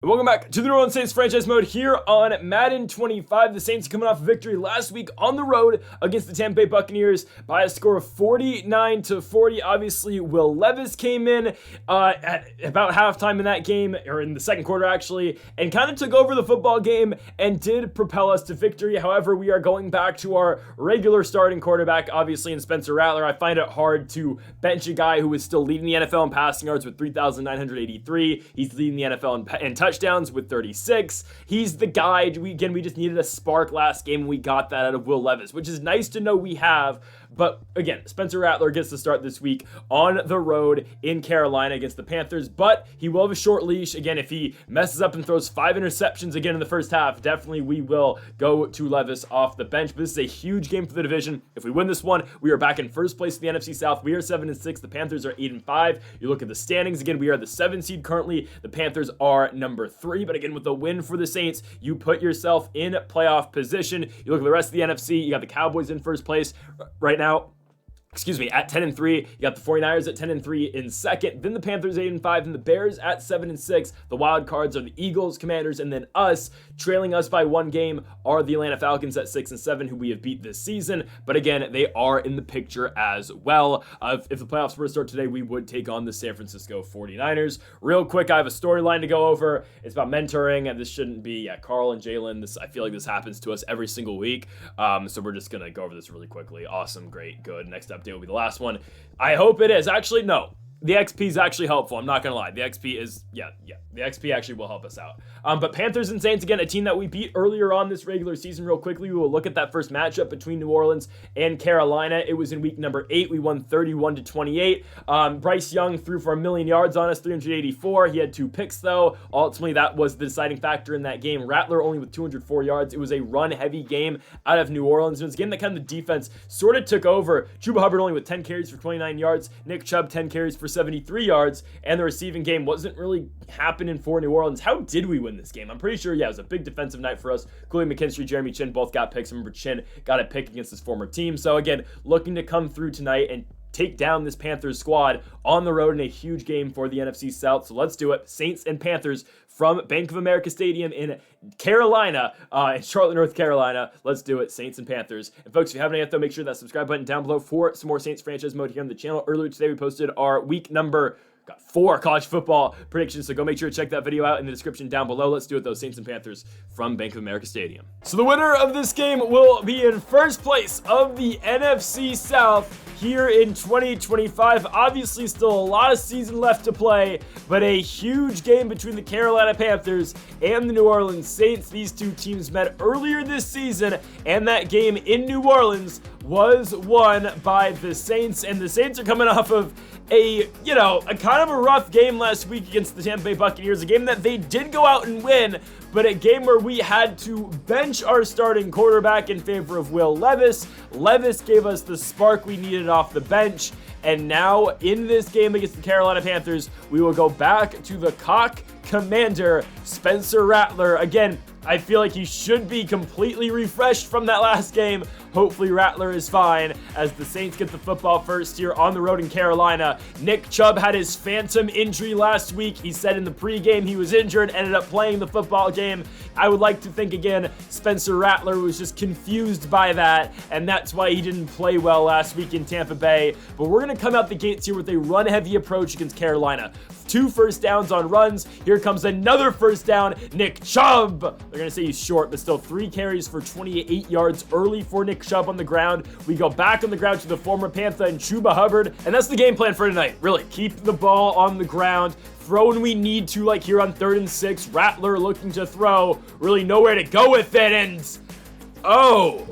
Welcome back to the New Orleans Saints franchise mode here on Madden 25. The Saints coming off a victory last week on the road against the Tampa Bay Buccaneers by a score of 49-40. Obviously, Will Levis came in at about halftime in that game, or in the second quarter actually, and kind of took over the football game and did propel us to victory. However, we are going back to our regular starting quarterback, obviously in Spencer Rattler. I find it hard to bench a guy who is still leading the NFL in passing yards with 3,983. He's leading the NFL in touchdowns with 36. He's the guy. We just needed a spark last game, and we got that out of Will Levis, which is nice to know we have. But again, Spencer Rattler gets to start this week on the road in Carolina against the Panthers, but he will have a short leash. Again, if he messes up and throws 5 interceptions again in the first half, definitely we will go to Levis off the bench. But this is a huge game for the division. If we win this one, we are back in first place in the NFC South. We are 7-6. The Panthers are 8-5. You look at the standings again, we are the 7 seed currently. The Panthers are number 3. But again, with the win for the Saints, you put yourself in playoff position. You look at the rest of the NFC, you got the Cowboys in first place right now. At 10-3. You got the 49ers at 10-3 in second. Then the Panthers 8-5, and the Bears at 7-6. The wild cards are the Eagles, Commanders, and then us. Trailing us by 1 game are the Atlanta Falcons at 6-7, who we have beat this season. But again, they are in the picture as well. If the playoffs were to start today, we would take on the San Francisco 49ers. Real quick, I have a storyline to go over. It's about mentoring, and this shouldn't be Carl and Jalen. I feel like this happens to us every single week. So we're just gonna go over this really quickly. Awesome, great, good. Next update will be the last one. I hope it is. Actually, no. The XP is actually helpful. I'm not going to lie. The XP is, the XP actually will help us out. But Panthers and Saints, again, a team that we beat earlier on this regular season. Real quickly, we will look at that first matchup between New Orleans and Carolina. It was in week number 8. We won 31-28. Bryce Young threw for 1,000,000 yards on us, 384. He had 2 picks, though. Ultimately, that was the deciding factor in that game. Rattler only with 204 yards. It was a run-heavy game out of New Orleans. It was a game that kind of the defense sort of took over. Chuba Hubbard only with 10 carries for 29 yards. Nick Chubb, 10 carries for 73 yards, and the receiving game wasn't really happening for New Orleans. How did we win this game? I'm pretty sure, it was a big defensive night for us. Cooley McKinstry, Jeremy Chin both got picks. Remember, Chin got a pick against his former team. So again, looking to come through tonight and take down this Panthers squad on the road in a huge game for the NFC South. So let's do it. Saints and Panthers from Bank of America Stadium in Carolina, in Charlotte, North Carolina. Let's do it. Saints and Panthers. And folks, if you haven't yet, though, make sure that subscribe button down below for some more Saints franchise mode here on the channel. Earlier today, we posted our week number 4 college football predictions, so go make sure to check that video out in the description down below. Let's do it, though. Saints and Panthers from Bank of America Stadium. So the winner of this game will be in first place of the NFC South here in 2025. Obviously, still a lot of season left to play, but a huge game between the Carolina Panthers and the New Orleans Saints. These two teams met earlier this season, and that game in New Orleans was won by the Saints, and the Saints are coming off of a kind of a rough game last week against the Tampa Bay Buccaneers, a game that they did go out and win, but a game where we had to bench our starting quarterback in favor of Will Levis. Levis gave us the spark we needed off the bench, and now in this game against the Carolina Panthers, we will go back to the cock commander, Spencer Rattler. Again, I feel like he should be completely refreshed from that last game. Hopefully Rattler is fine as the Saints get the football first here on the road in Carolina. Nick Chubb had his phantom injury last week. He said in the pregame he was injured, ended up playing the football game. I would like to think, again, Spencer Rattler was just confused by that, and that's why he didn't play well last week in Tampa Bay. But we're going to come out the gates here with a run-heavy approach against Carolina. 2 first downs on runs. Here comes another first down. Nick Chubb. They're going to say he's short, but still 3 carries for 28 yards early for Nick Chubb on the ground. We go back on the ground to the former Panther and Chuba Hubbard, and that's the game plan for tonight. Really, keep the ball on the ground. Throw when we need to, like here on 3rd and 6. Rattler looking to throw. Really nowhere to go with it, and oh,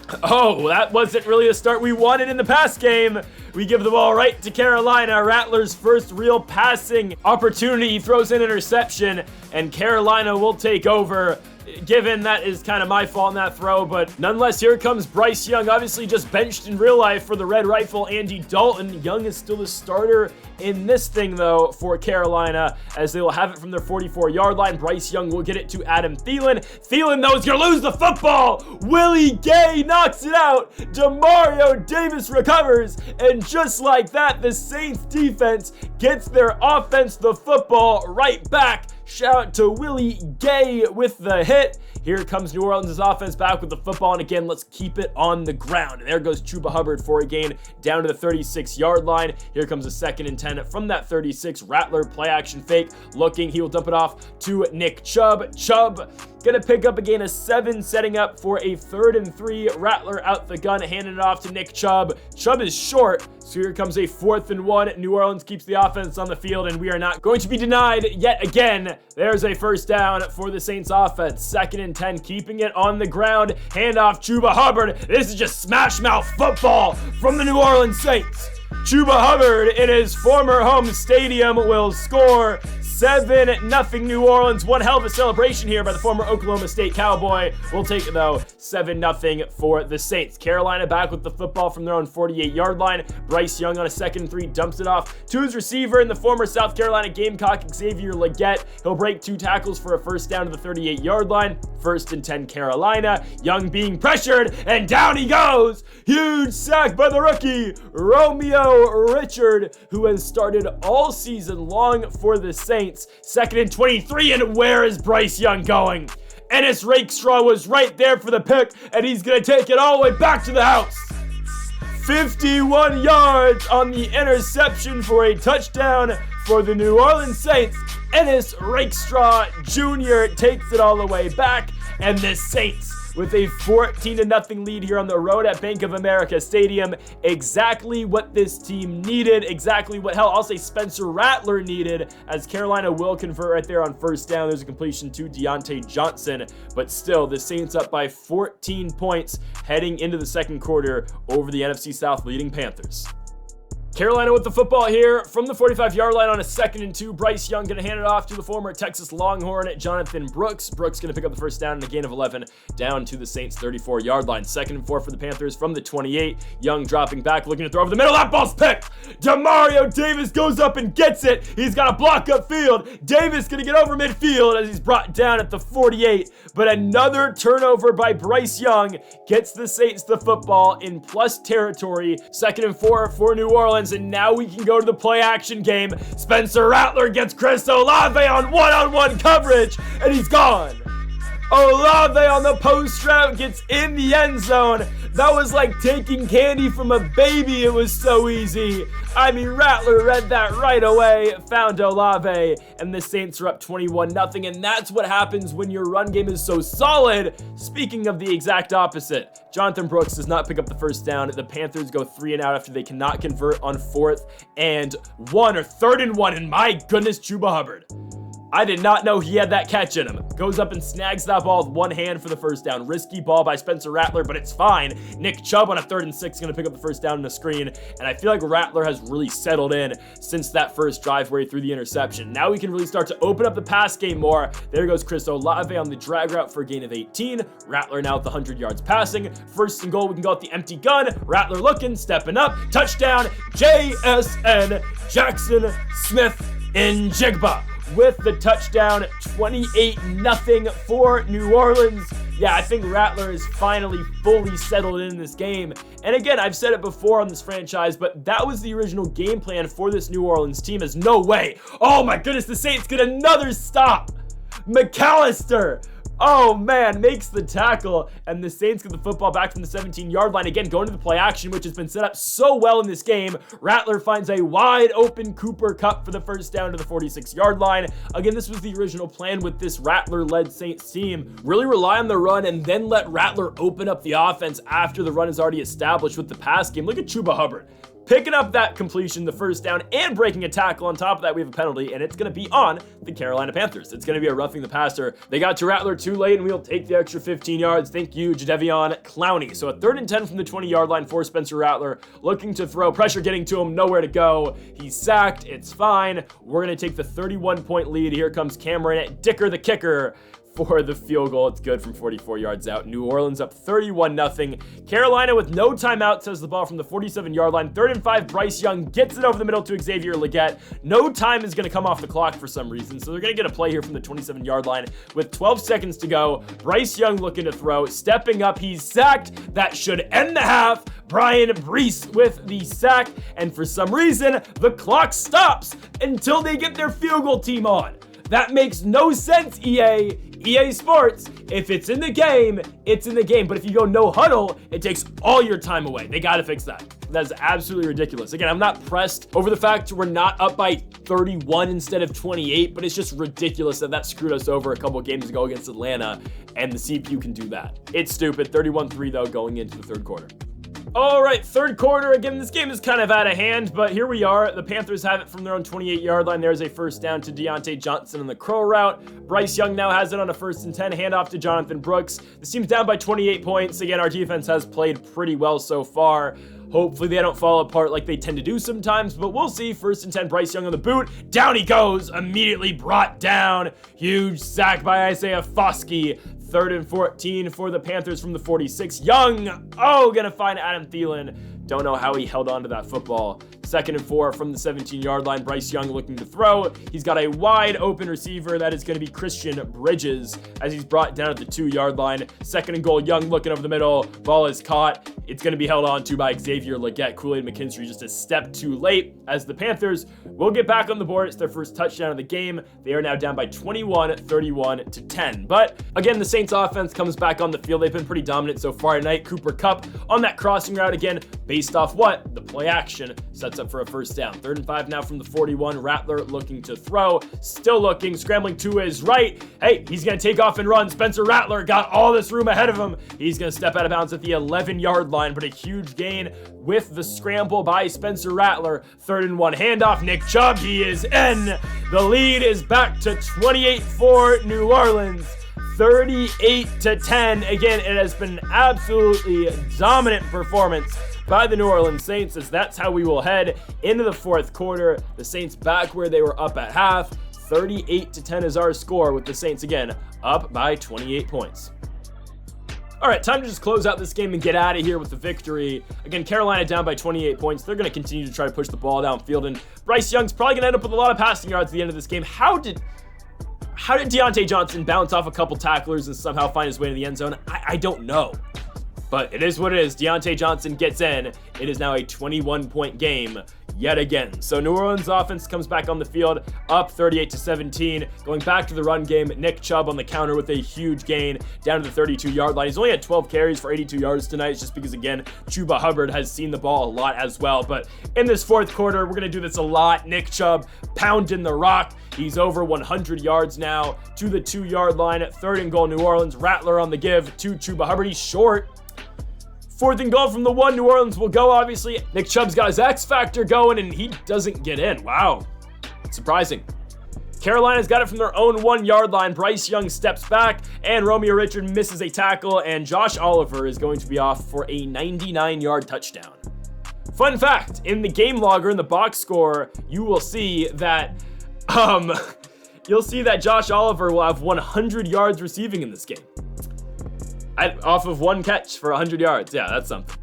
that wasn't really the start we wanted in the pass game. We give the ball right to Carolina. Rattler's first real passing opportunity. He throws an interception, and Carolina will take over. given that is kind of my fault in that throw, but nonetheless, here comes Bryce Young, obviously just benched in real life for the Red Rifle, Andy Dalton. Young is still the starter in this thing, though, for Carolina, as they will have it from their 44-yard line. Bryce Young will get it to Adam Thielen. Thielen, though, is going to lose the football. Willie Gay knocks it out. Demario Davis recovers, and just like that, the Saints defense gets their offense the football right back. Shout out to Willie Gay with the hit. Here comes New Orleans' offense back with the football, and again, let's keep it on the ground. And there goes Chuba Hubbard for a gain down to the 36-yard line. Here comes a 2nd and 10 from that 36. Rattler play action fake looking. He will dump it off to Nick Chubb. Chubb gonna pick up a gain of 7, setting up for a 3rd and 3. Rattler out the gun, handing it off to Nick Chubb. Chubb is short, so here comes a 4th and 1. New Orleans keeps the offense on the field, and we are not going to be denied yet again. There's a first down for the Saints offense. 2nd and 10, keeping it on the ground. Handoff Chuba Hubbard. This is just smash mouth football from the New Orleans Saints. Chuba Hubbard in his former home stadium will score 7-0 New Orleans. One hell of a celebration here by the former Oklahoma State Cowboy. We'll take it, though, 7-0 for the Saints. Carolina back with the football from their own 48-yard line. Bryce Young on a 2nd and 3 dumps it off to his receiver in the former South Carolina Gamecock, Xavier Legette. He'll break 2 tackles for a first down to the 38-yard line. 1st and 10 Carolina. Young being pressured, and down he goes. Huge sack by the rookie, Romeo Richard, who has started all season long for the Saints. 2nd and 23, and where is Bryce Young going? Ennis Rakestraw was right there for the pick, and he's going to take it all the way back to the house. 51 yards on the interception for a touchdown for the New Orleans Saints. Ennis Rakestraw Jr. takes it all the way back, and the Saints with a 14-0 lead here on the road at Bank of America Stadium. Exactly what this team needed. Exactly what, hell, I'll say Spencer Rattler needed, as Carolina will convert right there on first down. There's a completion to Deontay Johnson, but still, the Saints up by 14 points heading into the second quarter over the NFC South leading Panthers. Carolina with the football here from the 45-yard line on a 2nd and 2. Bryce Young going to hand it off to the former Texas Longhorn, Jonathan Brooks. Brooks going to pick up the first down and a gain of 11 down to the Saints' 34-yard line. 2nd and 4 for the Panthers from the 28. Young dropping back, looking to throw over the middle. That ball's picked. Demario Davis goes up and gets it. He's got a block upfield. Davis going to get over midfield as he's brought down at the 48. But another turnover by Bryce Young gets the Saints the football in plus territory. 2nd and 4 for New Orleans. And now we can go to the play action game. Spencer Rattler gets Chris Olave on one-on-one coverage, and he's gone. Olave on the post route gets in the end zone. That was like taking candy from a baby. It was so easy. I mean, Rattler read that right away, found Olave, and the Saints are up 21-0, and that's what happens when your run game is so solid. Speaking of the exact opposite, Jonathan Brooks does not pick up the first down. The Panthers go 3 and out after they cannot convert on 4th and 1 or 3rd and 1, and my goodness, Chuba Hubbard. I did not know he had that catch in him. Goes up and snags that ball with one hand for the first down. Risky ball by Spencer Rattler, but it's fine. Nick Chubb on a 3rd and 6 going to pick up the first down in the screen. And I feel like Rattler has really settled in since that first drive where he threw the interception. Now we can really start to open up the pass game more. There goes Chris Olave on the drag route for a gain of 18. Rattler now with the 100 yards passing. 1st and goal, we can go with the empty gun. Rattler looking, stepping up. Touchdown, JSN Jackson Smith in Jigba with the touchdown. 28-0 for New Orleans. Yeah, I think Rattler is finally fully settled in this game. And again, I've said it before on this franchise, but that was the original game plan for this New Orleans team. Is no way. Oh my goodness, the Saints get another stop. McAllister, oh man, makes the tackle, and the Saints get the football back from the 17-yard line. Again, going to the play action, which has been set up so well in this game. Rattler finds a wide open Cooper Kupp for the first down to the 46-yard line. Again, this was the original plan with this Rattler-led Saints team. Really rely on the run and then let Rattler open up the offense after the run is already established with the pass game. Look at Chuba Hubbard picking up that completion, the first down, and breaking a tackle. On top of that, we have a penalty, and it's going to be on the Carolina Panthers. It's going to be a roughing the passer. They got to Rattler too late, and we'll take the extra 15 yards. Thank you, Jadeveon Clowney. So a 3rd and 10 from the 20-yard line for Spencer Rattler, looking to throw. Pressure getting to him, nowhere to go. He's sacked. It's fine. We're going to take the 31-point lead. Here comes Cameron Dicker, the kicker, for the field goal. It's good from 44 yards out. New Orleans up 31-0. Carolina with no timeouts has the ball from the 47-yard line. 3rd and 5. Bryce Young gets it over the middle to Xavier Legette. No time is going to come off the clock for some reason, so they're going to get a play here from the 27-yard line with 12 seconds to go. Bryce Young looking to throw, stepping up. He's sacked. That should end the half. Brian Brees with the sack, and for some reason, the clock stops until they get their field goal team on. That makes no sense, EA Sports. If it's in the game, it's in the game. But if you go no huddle, it takes all your time away. They got to fix that. That is absolutely ridiculous. Again, I'm not pressed over the fact we're not up by 31 instead of 28, but it's just ridiculous that screwed us over a couple of games ago against Atlanta, and the CPU can do that. It's stupid. 31-3, though, going into the third quarter. All right, third quarter. Again, this game is kind of out of hand, but here we are. The Panthers have it from their own 28-yard line. There's a first down to Deontay Johnson on the crow route. Bryce Young now has it on a 1st and 10. Handoff to Jonathan Brooks. This team's down by 28 points. Again, our defense has played pretty well so far. Hopefully they don't fall apart like they tend to do sometimes, but we'll see. 1st and 10, Bryce Young on the boot. Down he goes, immediately brought down. Huge sack by Isaiah Foskey. 3rd and 14 for the Panthers from the 46. Young, gonna find Adam Thielen. Don't know how he held on to that football. 2nd and 4 from the 17-yard line. Bryce Young looking to throw. He's got a wide open receiver. That is going to be Christian Bridges as he's brought down at the 2-yard line. 2nd and goal. Young looking over the middle. Ball is caught. It's going to be held on to by Xavier Legette. Kool-Aid McKinstry just a step too late as the Panthers will get back on the board. It's their first touchdown of the game. They are now down by 21-31-10. But again, the Saints offense comes back on the field. They've been pretty dominant so far tonight. Cooper Kupp on that crossing route again, based off what? The play action sets up for a first down. 3rd and 5 now from the 41. Rattler looking to throw. Still looking, scrambling to his right. Hey, he's going to take off and run. Spencer Rattler got all this room ahead of him. He's going to step out of bounds at the 11-yard line, but a huge gain with the scramble by Spencer Rattler. 3rd and 1 handoff. Nick Chubb, he is in. The lead is back to 28 for New Orleans. 38-10. Again, it has been absolutely dominant performance by the New Orleans Saints, as that's how we will head into the fourth quarter. The Saints back where they were up at half. 38-10 is our score, with the Saints again up by 28 points. All right, time to just close out this game and get out of here with the victory. Again, Carolina down by 28 points. They're going to continue to try to push the ball downfield, and Bryce Young's probably going to end up with a lot of passing yards at the end of this game. How did Deontay Johnson bounce off a couple tacklers and somehow find his way to the end zone? I don't know. But it is what it is. Deontay Johnson gets in. It is now a 21-point game yet again. So New Orleans offense comes back on the field, up 38-17. Going back to the run game, Nick Chubb on the counter with a huge gain down to the 32-yard line. He's only had 12 carries for 82 yards tonight, just because, again, Chuba Hubbard has seen the ball a lot as well. But in this fourth quarter, we're going to do this a lot. Nick Chubb pounding the rock. He's over 100 yards now to the 2-yard line. 3rd and goal, New Orleans. Rattler on the give to Chuba Hubbard. He's short. 4th and goal from the 1. New Orleans will go, obviously. Nick Chubb's got his X factor going, and he doesn't get in. Wow. Surprising. Carolina's got it from their own 1-yard line. Bryce Young steps back, and Romeo Richard misses a tackle, and Josh Oliver is going to be off for a 99-yard touchdown. Fun fact, in the game logger, in the box score, you will see that, Josh Oliver will have 100 yards receiving in this game. Off of one catch for 100 yards. Yeah, that's something.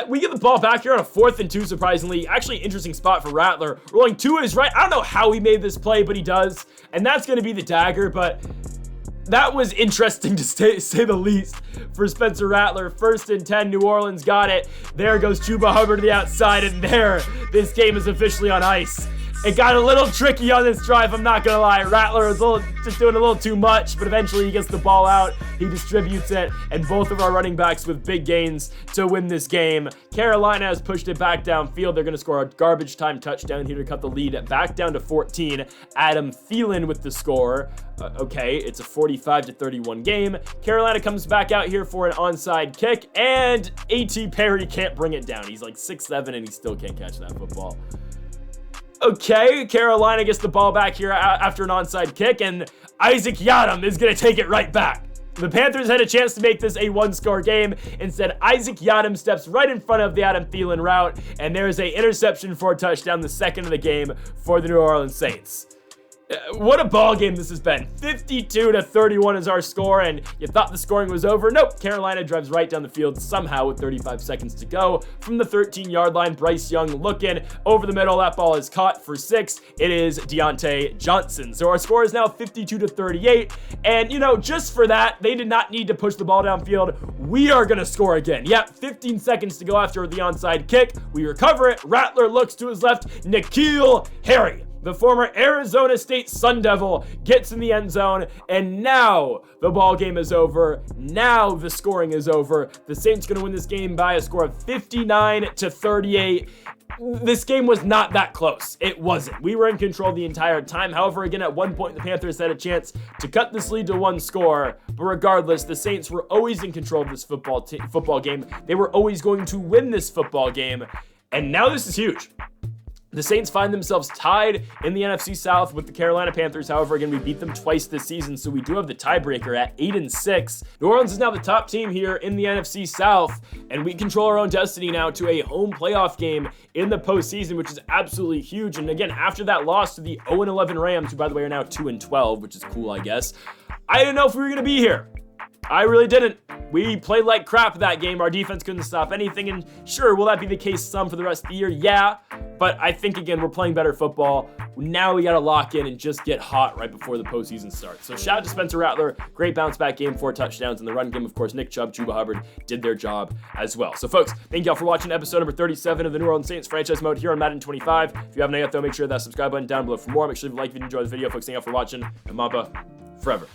We get the ball back here on a 4th and 2, surprisingly. Actually, interesting spot for Rattler. Rolling to his right. I don't know how he made this play, but he does. And that's going to be the dagger, but that was interesting to say the least for Spencer Rattler. 1st and 10, New Orleans got it. There goes Chuba Hubbard to the outside, and there, this game is officially on ice. It got a little tricky on this drive, I'm not going to lie. Rattler is just doing a little too much, but eventually he gets the ball out. He distributes it, and both of our running backs with big gains to win this game. Carolina has pushed it back downfield. They're going to score a garbage time touchdown here to cut the lead back down to 14. Adam Thielen with the score. Okay, it's a 45-31 game. Carolina comes back out here for an onside kick, and A.T. Perry can't bring it down. He's like 6'7", and he still can't catch that football. Okay, Carolina gets the ball back here after an onside kick, and Isaac Yiadom is going to take it right back. The Panthers had a chance to make this a one-score game. Instead, Isaac Yiadom steps right in front of the Adam Thielen route, and there's an interception for a touchdown, the second of the game for the New Orleans Saints. What a ball game this has been. 52-31 is our score, and you thought the scoring was over. Nope, Carolina drives right down the field somehow with 35 seconds to go. From the 13-yard line, Bryce Young looking over the middle. That ball is caught for 6. It is Deontay Johnson. So our score is now 52-38, and just for that, they did not need to push the ball downfield. We are going to score again. Yep, 15 seconds to go after the onside kick. We recover it. Rattler looks to his left. N'Keal Harry, the former Arizona State Sun Devil, gets in the end zone, and now the ball game is over. Now the scoring is over. The Saints going to win this game by a score of 59-38. This game was not that close. It wasn't. We were in control the entire time. However, again, at one point, the Panthers had a chance to cut this lead to 1 score. But regardless, the Saints were always in control of this football game. They were always going to win this football game. And now this is huge. The Saints find themselves tied in the NFC South with the Carolina Panthers. However, again, we beat them twice this season, so we do have the tiebreaker at 8-6. New Orleans is now the top team here in the NFC South, and we control our own destiny now to a home playoff game in the postseason, which is absolutely huge. And again, after that loss to the 0-11 Rams, who, by the way, are now 2-12, which is cool, I guess, I didn't know if we were going to be here. I really didn't. We played like crap that game. Our defense couldn't stop anything, and sure, will that be the case some for the rest of the year? Yeah, but I think, again, we're playing better football. Now we got to lock in and just get hot right before the postseason starts. So shout out to Spencer Rattler. Great bounce back game, 4 touchdowns in the run game. Of course, Nick Chubb, Chuba Hubbard did their job as well. So folks, thank y'all for watching episode number 37 of the New Orleans Saints franchise mode here on Madden 25. If you haven't yet, though, make sure that subscribe button down below for more. Make sure you like if you enjoyed the video. Folks, thank y'all for watching, and Mamba forever.